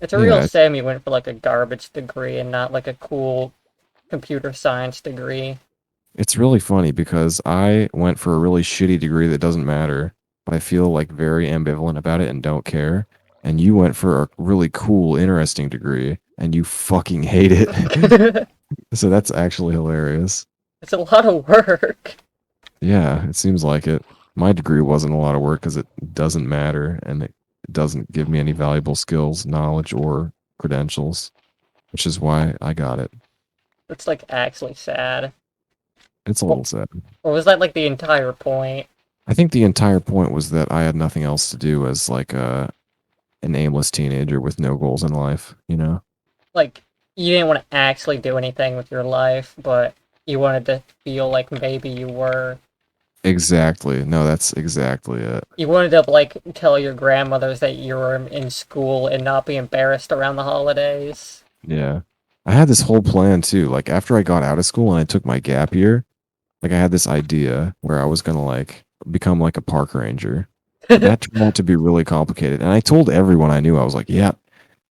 It's a real Yeah, shame you went for like a garbage degree and not like a cool computer science degree. it's really funny because I went for a really shitty degree that doesn't matter, but I feel like very ambivalent about it and don't care. And you went for a really cool, interesting degree and you fucking hate it. It's So that's actually hilarious. a lot of work. Yeah, it seems like it. My degree wasn't a lot of work because it doesn't matter and it doesn't give me any valuable skills, knowledge, or credentials, which is why I got it. It's like actually sad. It's a Or, little sad. or was that like the entire point? I think the entire point was that I had nothing else to do as like an aimless teenager with no goals in life, you know? Like, you didn't want to actually do anything with your life, but you wanted to feel like maybe you were. Exactly. No, that's exactly it. You wanted to, like, tell your grandmothers that you were in school and not be embarrassed around the holidays. Yeah. I had this whole plan too. Like after I got out of school and I took my gap year, like I had this idea where I was gonna like become like a park ranger. That turned out to be really complicated. And I told everyone I knew, I was like, yeah,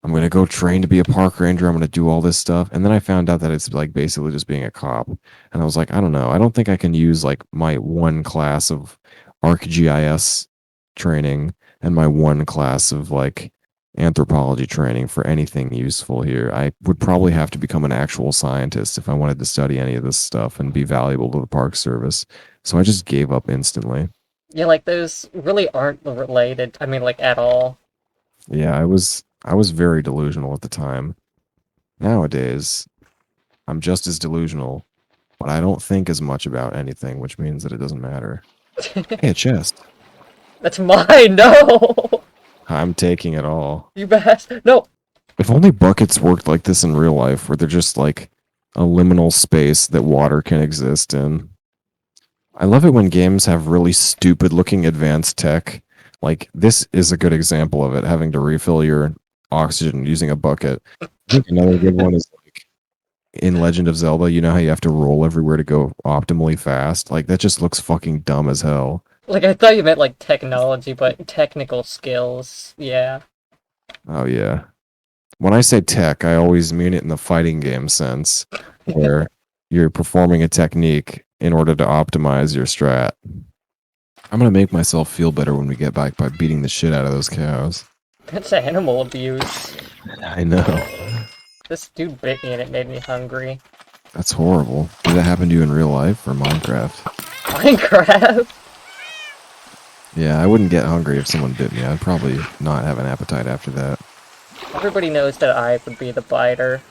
I'm gonna go train to be a park ranger. I'm gonna do all this stuff. And then I found out that it's like basically just being a cop. And I was like, I don't know. I don't think I can use like my one class of ArcGIS training and my one class of like anthropology training for anything useful here. I would probably have to become an actual scientist if I wanted to study any of this stuff and be valuable to the Park Service. So I just gave up instantly. Yeah, like, those really aren't related. I mean, like, at all. Yeah, I was very delusional at the time. Nowadays, I'm just as delusional, but I don't think as much about anything, which means that it doesn't matter. Hey, a chest. That's mine! No! I'm taking it all. You bastard! No! If only buckets worked like this in real life, where they're just like a liminal space that water can exist in. I love it when games have really stupid looking advanced tech. Like this is a good example of it, having to refill your oxygen using a bucket. I think another good one is like in Legend of Zelda, you know how you have to roll everywhere to go optimally fast? Like that just looks fucking dumb as hell. Like, I thought you meant, like, technology, but technical skills. Yeah. Oh yeah. When I say tech, I always mean it in the fighting game sense, where you're performing a technique in order to optimize your strat. I'm gonna make myself feel better when we get back by beating the shit out of those cows. That's animal abuse. I know. This dude bit me and it made me hungry. That's horrible. Did that happen to you in real life or Minecraft? Minecraft? Yeah, I wouldn't get hungry if someone bit me. I'd probably not have an appetite after that. Everybody knows that I would be the biter.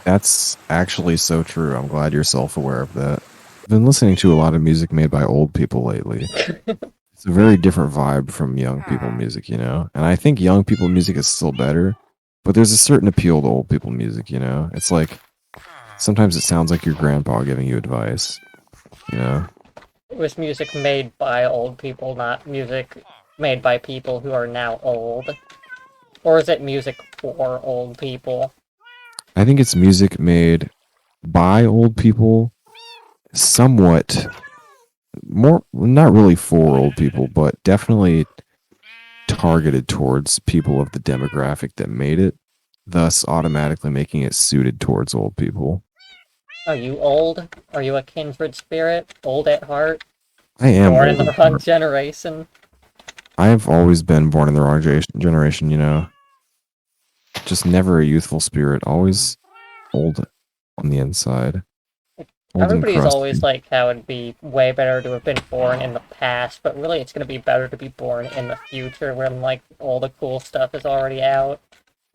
That's actually so true. I'm glad you're self aware of that. I've been listening to a lot of music made by old people lately. It's a very different vibe from young people music, you know? And I think young people music is still better, but there's a certain appeal to old people music, you know? It's like sometimes it sounds like your grandpa giving you advice, you know? It was music made by old people, not music made by people who are now old. Or is it music for old people? I think it's music made by old people, somewhat more, not really for old people, but definitely targeted towards people of the demographic that made it, thus automatically making it suited towards old people. Are you old? Are you a kindred spirit? Old at heart? I am Born in old. the wrong generation? I have always been born in the wrong generation, you know. Just never a youthful spirit, always old on the inside, old and Everybody's always crusty. like how it'd be way better to have been born in the past, but really it's gonna be better to be born in the future when like all the cool stuff is already out.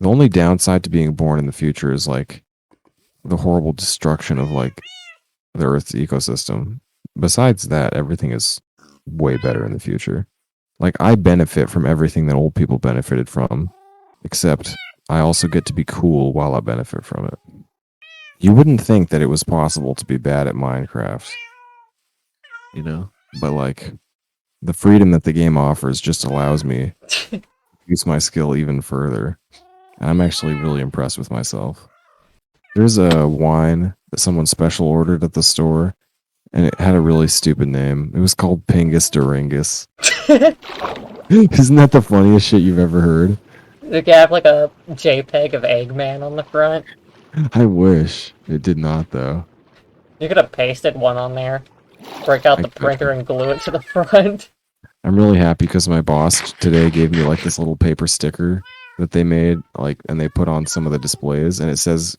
The only downside to being born in the future is like the horrible destruction of like the Earth's ecosystem. Besides that, everything is way better in the future. Like I benefit from everything that old people benefited from, except I also get to be cool while I benefit from it. You wouldn't think that it was possible to be bad at Minecraft, you know? But like the freedom that the game offers just allows me to use my skill even further. And I'm actually really impressed with myself. There's a wine that someone special ordered at the store, and it had a really stupid name. It was called Pingus Doringus. Isn't that the funniest shit you've ever heard? You could have like a JPEG of Eggman on the front. I wish it did not though. You could have pasted one on there. Break out I the printer couldn't. and glue it to the front. I'm really happy because my boss today gave me like this little paper sticker that they made, like, and they put on some of the displays, and it says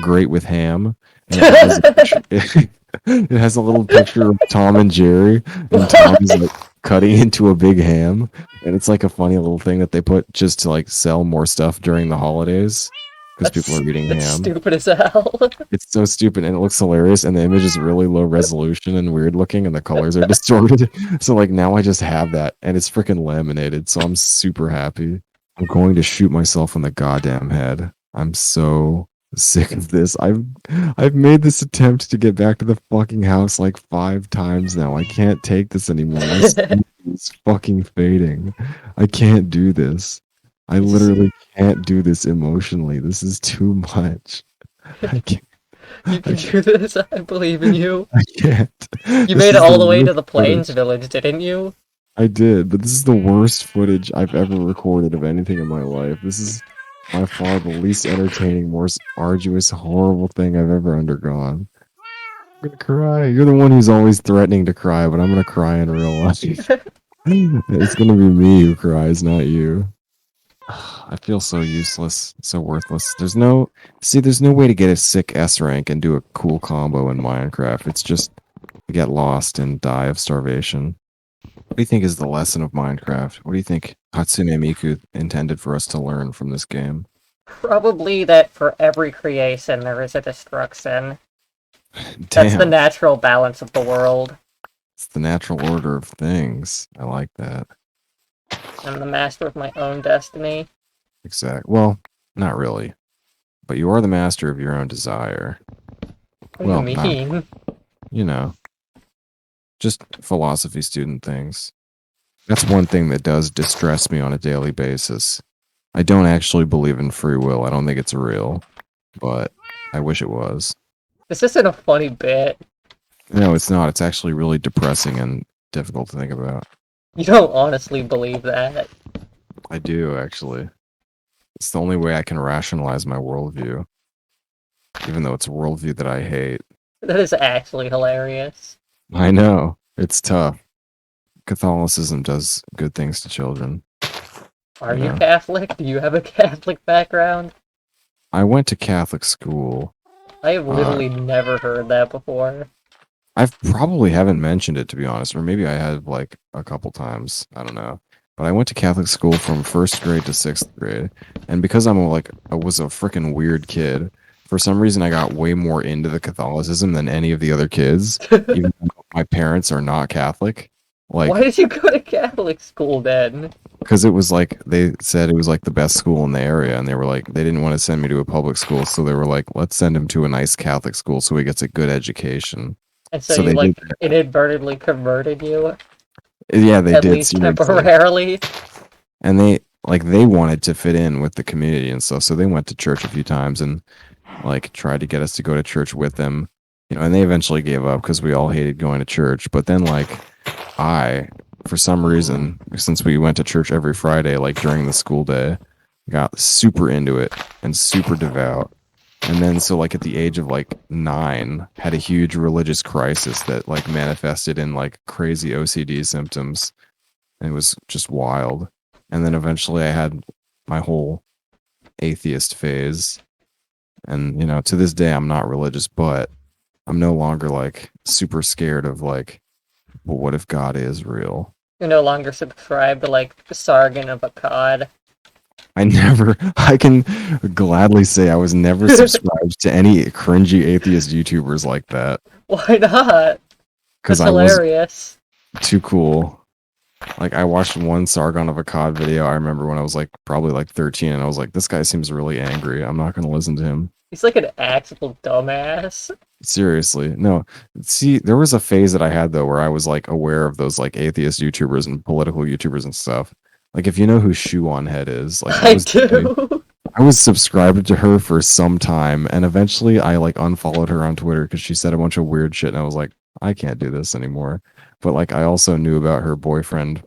"Great with ham," and it has a picture, it has a little picture of Tom and Jerry, and Tom is like cutting into a big ham, and it's like a funny little thing that they put just to like sell more stuff during the holidays because people That's are eating that's ham. stupid as hell. It's so stupid and it looks hilarious, and the image is really low resolution and weird looking, and the colors are distorted. So like now I just have that, and it's freaking laminated, so I'm super happy. I'm going to shoot myself in the goddamn head. I'm so sick of this. I've made this attempt to get back to the fucking house like 5 times now. I can't take this anymore. My sleep is fucking fading. I can't do this. I literally can't do this emotionally. This is too much. I can't. You I can can't. do this. I believe in you. I can't. You This made it is the all the way to worst the Plains footage. Village, didn't you? I did, but this is the worst footage I've ever recorded of anything in my life. This is by far the least entertaining, most arduous, horrible thing I've ever undergone. I'm gonna cry. You're the one who's always threatening to cry, but I'm gonna cry in real life. It's gonna be me who cries, not you. I feel so useless, so worthless. There's no way to get a sick S rank and do a cool combo in Minecraft. It's just get lost and die of starvation. What do you think is the lesson of Minecraft? What do you think Hatsune Miku intended for us to learn from this game? Probably that for every creation there is a destruction. That's the Damn, natural balance of the world. it's the natural order of things. I like that. I'm the master of my own destiny. Exact. Well, not really, but you are the master of your own desire. What do you Well, not, mean? you know, just philosophy student things. That's one thing that does distress me on a daily basis. I don't actually believe in free will. I don't think it's real, but I wish it was. This isn't a funny bit. No, it's not. It's actually really depressing and difficult to think about. You don't honestly believe that. I do, actually. It's the only way I can rationalize my worldview, even though it's a worldview that I hate. That is actually hilarious. I know. It's tough. Catholicism does good things to children. Are You you know, Catholic? Do you have a Catholic background? I went to Catholic school. I have Uh, literally never heard that before. I've probably haven't mentioned it to be honest, or maybe I have like a couple times. I don't know. But I went to Catholic school from first grade to sixth grade, and because I was a freaking weird kid. For some reason, I got way more into the Catholicism than any of the other kids, even though my parents are not Catholic. Why Like, did you go to Catholic school then? because it was like they said it was like the best school in the area, and they were like they didn't want to send me to a public school, so they were like, let's send him to a nice Catholic school so he gets a good education. And so So you they did like inadvertently converted you, Yeah, they at did least seriously. temporarily. And they wanted to fit in with the community and stuff. So they went to church a few times and like tried to get us to go to church with them. And they eventually gave up because we all hated going to church. But then like I, for some reason, since we went to church every Friday, like during the school day, got super into it and super devout. And then so like at the age of like 9, had a huge religious crisis that like manifested in like crazy OCD symptoms. And it was just wild. And then eventually I had my whole atheist phase. And to this day I'm not religious, but I'm no longer like super scared of like, well, what if God is real? You no longer subscribe to like Sargon of Akkad. I can gladly say I was never subscribed to any cringy atheist YouTubers like that Why not? because That's I was hilarious. too cool. Like I watched one Sargon of Akkad video. I remember when I was like probably like 13, and I was like, this guy seems really angry. I'm not going to listen to him. He's like an actual dumbass. Seriously. No. See, there was a phase that I had though where I was like aware of those like atheist YouTubers and political YouTubers and stuff. Like if you know who Shoe on Head is, like I do. I was subscribed to her for some time, and eventually I like unfollowed her on Twitter because she said a bunch of weird shit, and I was like, I can't do this anymore. But like I also knew about her boyfriend,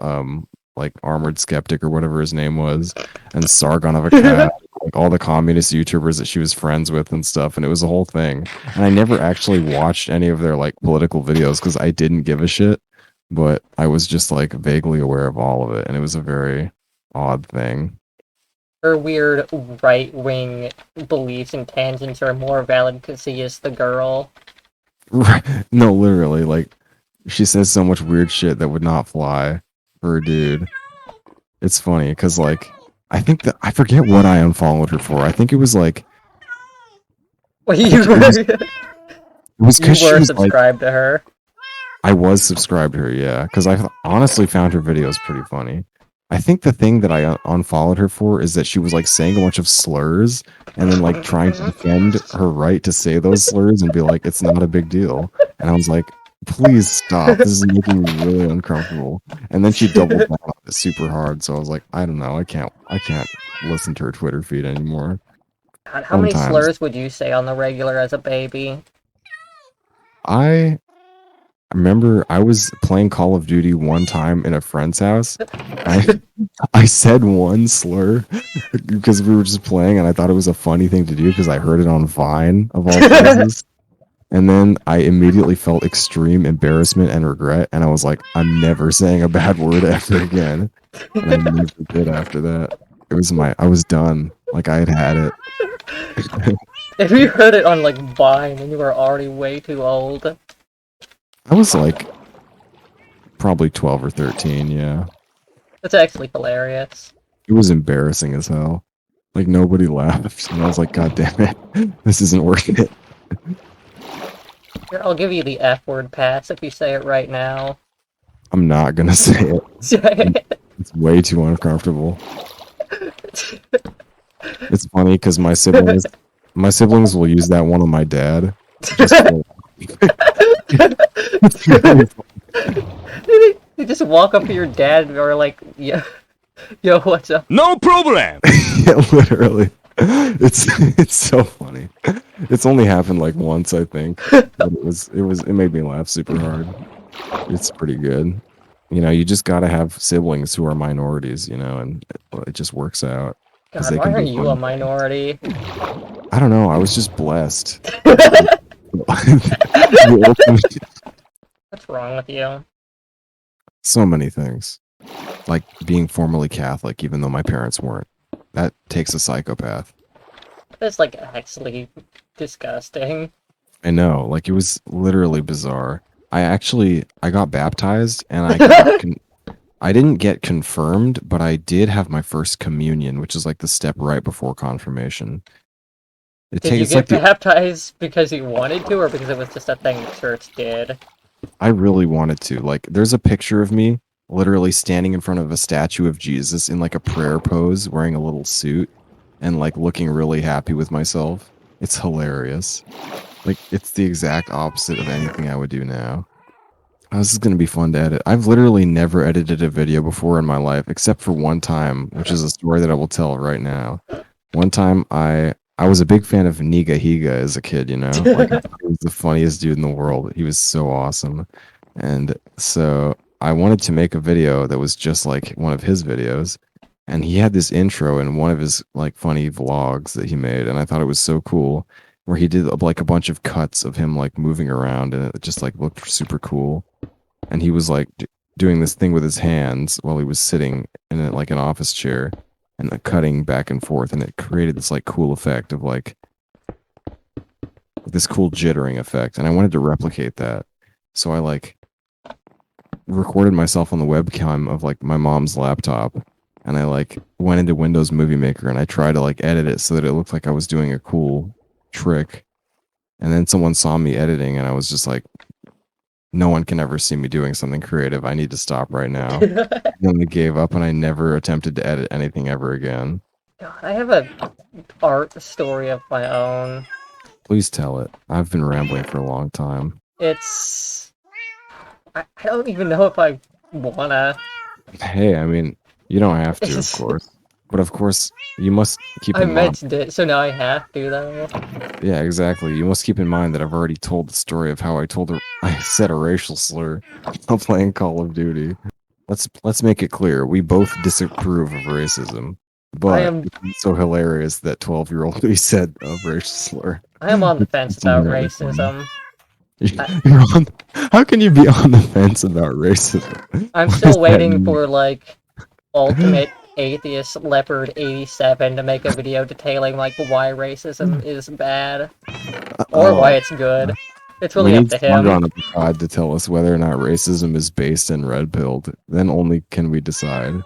like Armored Skeptic or whatever his name was, and Sargon of Akkad, like all the communist YouTubers that she was friends with and stuff, and it was a whole thing. And I never actually watched any of their like political videos because I didn't give a shit, but I was just like vaguely aware of all of it, and it was a very odd thing. Her weird right-wing beliefs and tangents are more valid because she is the girl. Right. No, literally, like she says so much weird shit that would not fly for a dude. It's funny because like I think that I forget what I unfollowed her for. I think it was like Well, I think it was you because she were was like subscribed to her. I was subscribed to her, yeah, because I honestly found her videos pretty funny. I think the thing that I unfollowed her for is that she was like saying a bunch of slurs and then like trying to defend her right to say those slurs and be like, it's not a big deal. And I was like, please stop. This is making me really uncomfortable. And then she doubled down on it super hard. So I was like, I don't know. I can't listen to her Twitter feed anymore. God, how many Sometimes slurs would you say on the regular as a baby? I remember I was playing Call of Duty one time in a friend's house. I I said one slur because we were just playing and I thought it was a funny thing to do because I heard it on Vine of all places. And then I immediately felt extreme embarrassment and regret and I was like, I'm never saying a bad word ever again. And I never did after that. I was done. Like I had it. If you heard it on like Vine and you were already way too old. I was like probably 12 or 13, yeah. That's actually hilarious. It was embarrassing as hell. Like nobody laughed, and I was like, "God damn it, this isn't worth it." Here, I'll give you the F word pass if you say it right now. I'm not gonna say it. It's way too uncomfortable. It's funny because my siblings will use that one on my dad. Just for, it's really You just walk up to your dad or like, yo, what's up? No problem. yeah, literally. It's so funny. It's only happened like once, I think. But it made me laugh super hard. It's pretty good. You know, you just gotta have siblings who are minorities, you know, and it just works out. 'Cause God, they why can are be you fun a things. minority? I don't know. I was just blessed. The ultimate- What's wrong with you? so many things, like being formally Catholic, even though my parents weren't. That takes a psychopath. That's like actually disgusting. I know, like it was literally bizarre. I got baptized and I didn't get confirmed, but I did have my first communion, which is like the step right before confirmation. Did you It's like get baptized because you wanted to, or because it was just a thing the church did? I really wanted to. Like there's a picture of me literally standing in front of a statue of Jesus in like a prayer pose, wearing a little suit and like looking really happy with myself. It's hilarious. Like it's the exact opposite of anything I would do now. Oh, this is going to be fun to edit. I've literally never edited a video before in my life, except for one time, which is a story that I will tell right now. One time, I was a big fan of Niga Higa as a kid. You know, like I thought he was the funniest dude in the world. He was so awesome, and so I wanted to make a video that was just like one of his videos. And he had this intro in one of his like funny vlogs that he made, and I thought it was so cool. Where he did like a bunch of cuts of him like moving around, and it just like looked super cool and he was like doing this thing with his hands while he was sitting in like an office chair and cutting back and forth and it created this like cool effect of like this cool jittering effect and I wanted to replicate that so I like recorded myself on the webcam of like my mom's laptop and I like went into Windows Movie Maker and I tried to like edit it so that it looked like I was doing a cool trick and then someone saw me editing and I was just like no one can ever see me doing something creative. I need to stop right now. And then I gave up and I never attempted to edit anything ever again. God, I have a art story of my own. Please tell it. I've been rambling for a long time. It's... I don't even know if I wanna. Hey, I mean, you don't have to, of course. But of course, you must keep I in mind. mentioned it, so now I have to, though. Yeah, exactly. You must keep in mind that I've already told the story of how I said a racial slur while playing Call of Duty. let's make it clear. We both disapprove of racism, I but am it's so hilarious that 12-year-old we said a racial slur. I am on the fence It's about inherently funny. racism. I, You're on, how can you be on the fence about racism? I'm What does still that waiting mean? for like ultimate atheist leopard 87 to make a video detailing like why racism is bad or why Oh, it's good. It's we really up need to him. SpongeBob on the pod to tell us whether or not racism is based in red pilled. Then only can we decide.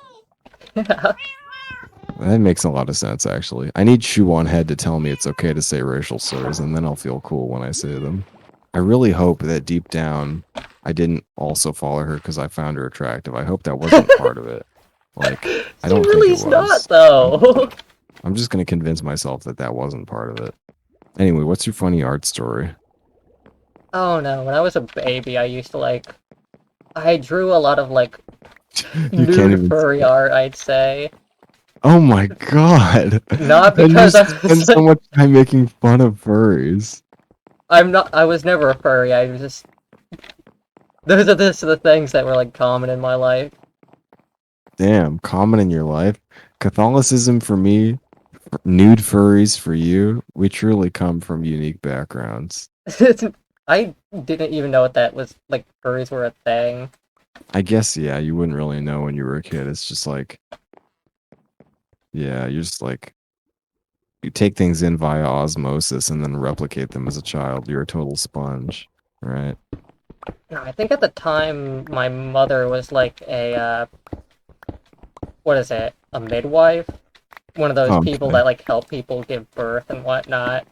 That makes a lot of sense, actually. I need Shoe on Head to tell me it's okay to say racial slurs, and then I'll feel cool when I say them. I really hope that deep down, I didn't also follow her because I found her attractive. I hope that wasn't part of it. Like, I She don't think it really's not was. though. I'm just going to convince myself that that wasn't part of it. Anyway, what's your funny art story? Oh no, when I was a baby, I used to like. I drew a lot of like You can't nude even furry say it. art, I'd say. Oh my god. Not And you because I spend was so like. much time making fun of furries. I'm not. I was never a furry. I was just. Those are the things that were like common in my life. Damn, common in your life. Catholicism for me, nude furries for you. We truly come from unique backgrounds. I didn't even know what that was. Like furries were a thing. I guess, yeah, you wouldn't really know when you were a kid. It's just like, yeah, you're just like, you take things in via osmosis and then replicate them as a child. You're a total sponge, right? No, I think at the time my mother was like a what is it? A midwife? One of those people Okay. that like help people give birth and whatnot.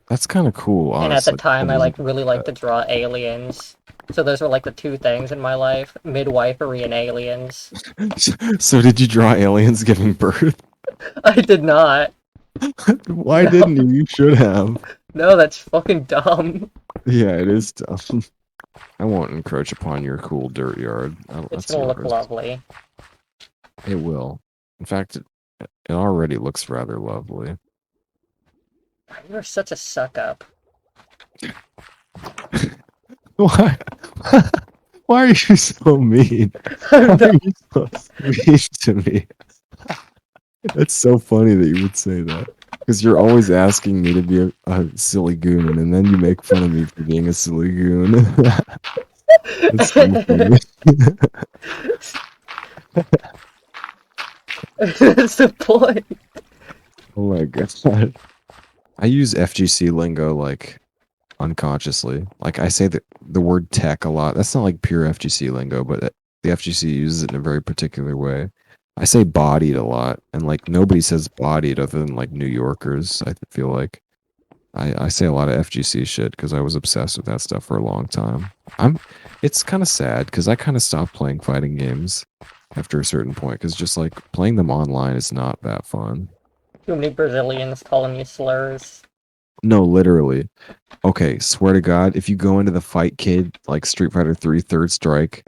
That's kind of cool, And at the honestly. time, That I is like really liked to draw aliens. So those were like the two things in my life: midwifery and aliens. So did you draw aliens giving birth? I did not. Why No, didn't you? You should have. no, that's fucking dumb. Yeah, it is dumb. I won't encroach upon your cool dirt yard. It's That's gonna look yours. lovely. It will. In fact, it already looks rather lovely. You're such a suck up. Why? Why are you so mean? Why I'm are not. you so sweet to me? It's so funny that you would say that. Because you're always asking me to be a silly goon, and then you make fun of me for being a silly goon. That's so funny. That's the point. Oh my god. I use FGC lingo like unconsciously. Like I say the word tech a lot. That's not like pure FGC lingo, but the FGC uses it in a very particular way. I say bodied a lot, and like nobody says bodied other than like New Yorkers. I feel like I say a lot of FGC shit because I was obsessed with that stuff for a long time. I'm. It's kind of sad because I kind of stopped playing fighting games after a certain point because just like playing them online is not that fun. Too many Brazilians calling me slurs. No, literally. Okay, swear to God, if you go into the Fight Kid, like Street Fighter 3 Third Strike,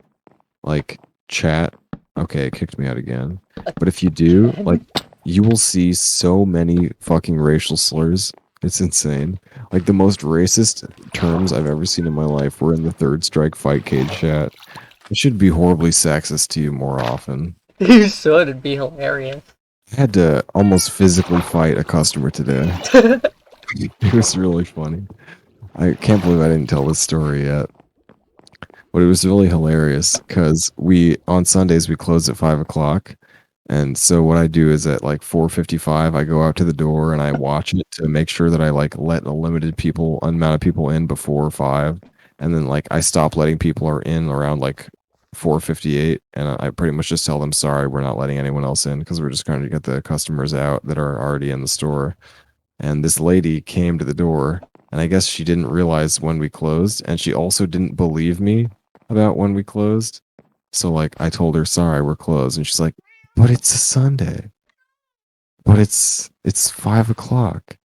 like chat, okay, it kicked me out again. But if you do, like, Again. you will see so many fucking racial slurs. It's insane. Like, the most racist terms I've ever seen in my life were in the Third Strike Fight Cage chat. It should be horribly sexist to you more often. You should. It'd be hilarious. I had to almost physically fight a customer today. It was really funny. I can't believe I didn't tell this story yet. But it was really hilarious because we on Sundays we close at 5 o'clock, and so what I do is at like 4:55 I go out to the door and I watch it to make sure that I like let a limited people amount of people in before 5, and then like I stop letting people are in around like 4:58, and I pretty much just tell them sorry we're not letting anyone else in because we're just trying to get the customers out that are already in the store. And this lady came to the door, and I guess she didn't realize when we closed, and she also didn't believe me about when we closed. So like I told her, sorry, we're closed, and she's like, but it's a Sunday. But it's 5 o'clock.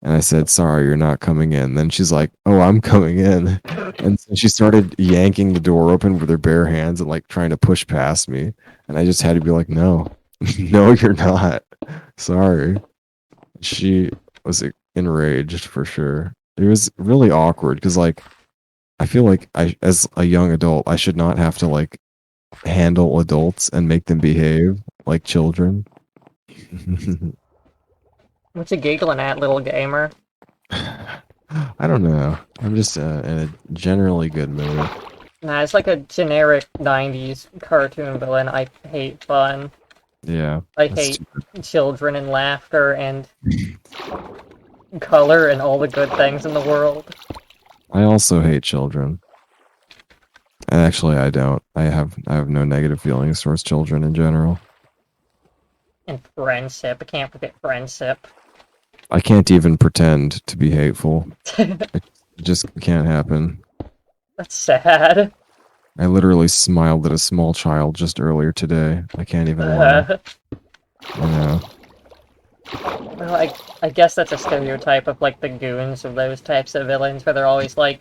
And I said, sorry, you're not coming in. Then she's like, oh, I'm coming in. And so she started yanking the door open with her bare hands and like trying to push past me. And I just had to be like, no, no, you're not. Sorry. She was enraged for sure. It was really awkward because like I feel like I as a young adult I should not have to like handle adults and make them behave like children. What you giggling at, little gamer? I don't know. I'm just in a generally good mood. Nah, it's like a generic 90s cartoon villain. I hate fun. Yeah, I that's hate stupid. children and laughter and color and all the good things in the world. I also hate children. And actually, I don't. I have no negative feelings towards children in general. And friendship. I can't forget friendship. I can't even pretend to be hateful. It just can't happen. That's sad. I literally smiled at a small child just earlier today. I can't even lie. I know. Well, I guess that's a stereotype of like the goons of those types of villains where they're always like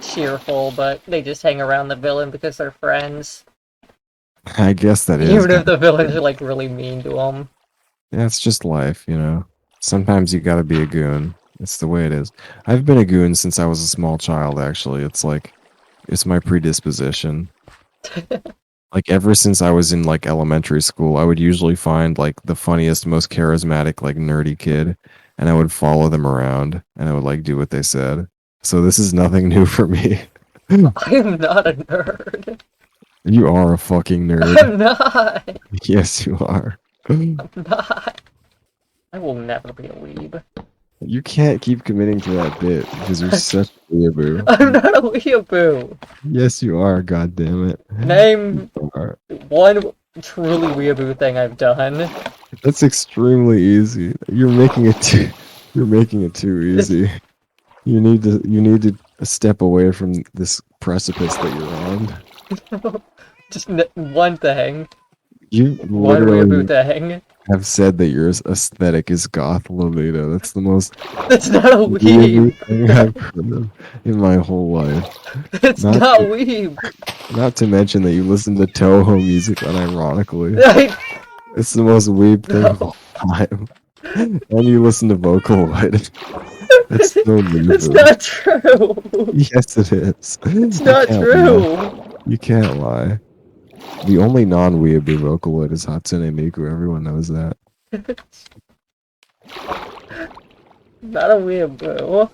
cheerful, but they just hang around the villain because they're friends. I guess that is Even if kind the of. villains are like really mean to them. Yeah, it's just life, you know. Sometimes you gotta be a goon. It's the way it is. I've been a goon since I was a small child, actually. It's like, it's my predisposition. Like, ever since I was in, like, elementary school, I would usually find, like, the funniest, most charismatic, like, nerdy kid, and I would follow them around, and I would, like, do what they said. So this is nothing new for me. I am not a nerd. You are a fucking nerd. I'm not. Yes, you are. I'm not. I will never be a weeb. You can't keep committing to that bit because you're such a weeaboo. I'm not a weeaboo. Yes, you are. God damn it. Name You are. one truly weeaboo thing I've done. That's extremely easy. You're making it too. You're making it too easy. You need to. You need to step away from this precipice that you're on. Just one thing. You One weeaboo literally thing. have said that your aesthetic is goth Lolita. That's the most That's not a weeaboo weeb. thing I've heard of in my whole life. It's Not not to, weeb. not to mention that you listen to Toho music unironically. I, It's the most weeb thing of no. all time. And you listen to Vocaloid. That's so That's weeaboo. not true. Yes, it is. It's You not can't true. lie. You can't lie. The only non-weeaboo Vocaloid is Hatsune Miku. Everyone knows that. Not a weeaboo.